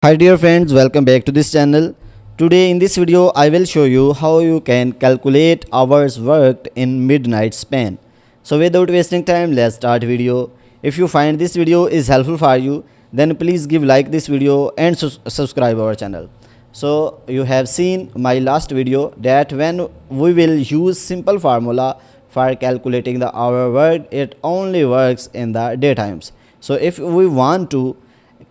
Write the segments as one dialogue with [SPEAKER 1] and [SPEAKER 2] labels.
[SPEAKER 1] Hi dear friends, welcome back to this channel. Today in this video I will show you how you can calculate hours worked in midnight span. So without wasting time, let's start video. If you find this video is helpful for you, then please give like this video and subscribe our channel. So you have seen my last video that when we will use simple formula for calculating the hour worked, it only works in the daytimes. So if we want to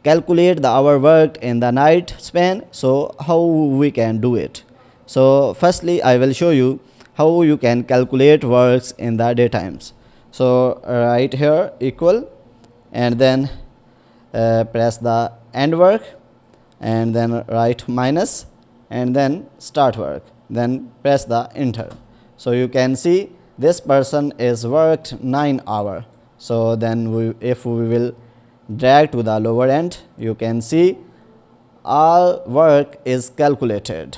[SPEAKER 1] calculate the hour worked in the night span, so how we can do it? So firstly I will show you how you can calculate works in the daytimes. So right here equal, and then press the end work, and then write minus, and then start work, then press the enter. So you can see this person is worked 9 hours. So then if we will drag to the lower end, you can see all work is calculated.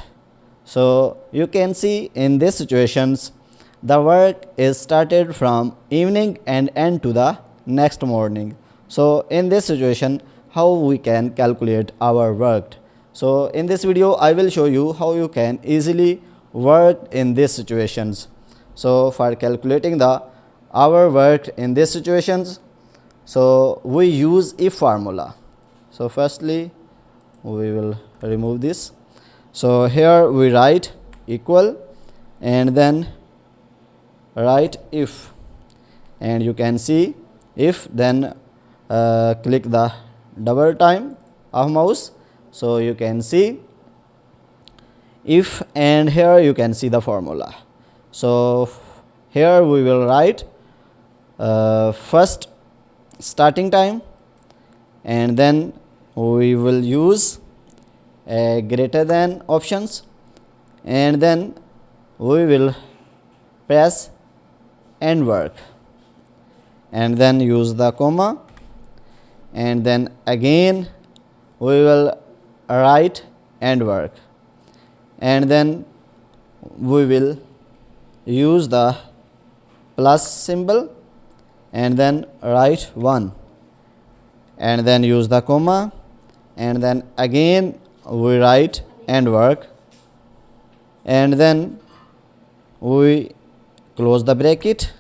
[SPEAKER 1] So you can see in these situations the work is started from evening and end to the next morning. So in this situation how we can calculate our work? So in this video I will show you how you can easily work in these situations. So for calculating the hour worked in these situations, so we use if formula. So firstly we will remove this. So here we write equal, and then write if, and you can see if, then click the double time of mouse. So you can see if, and here you can see the formula. So here we will write first starting time, and then we will use a greater than options, and then we will press end work, and then use the comma, and then again we will write end work, and then we will use the plus symbol, and then write 1, and then use the comma, and then again we write end work, and then we close the bracket,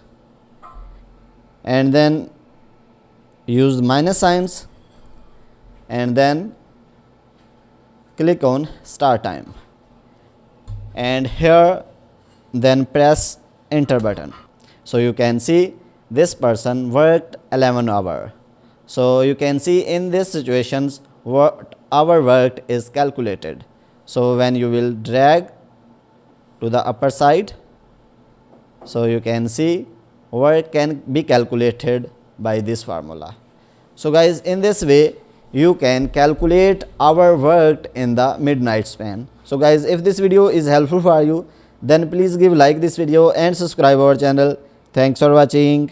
[SPEAKER 1] and then use minus signs, and then click on start time, and here then press enter button. So you can see this person worked 11 hours. So you can see in these situations what hour worked is calculated. So when you will drag to the upper side, so you can see work can be calculated by this formula. So guys, in this way you can calculate hour worked in the midnight span. So guys, if this video is helpful for you, then please give like this video and subscribe our channel. Thanks for watching.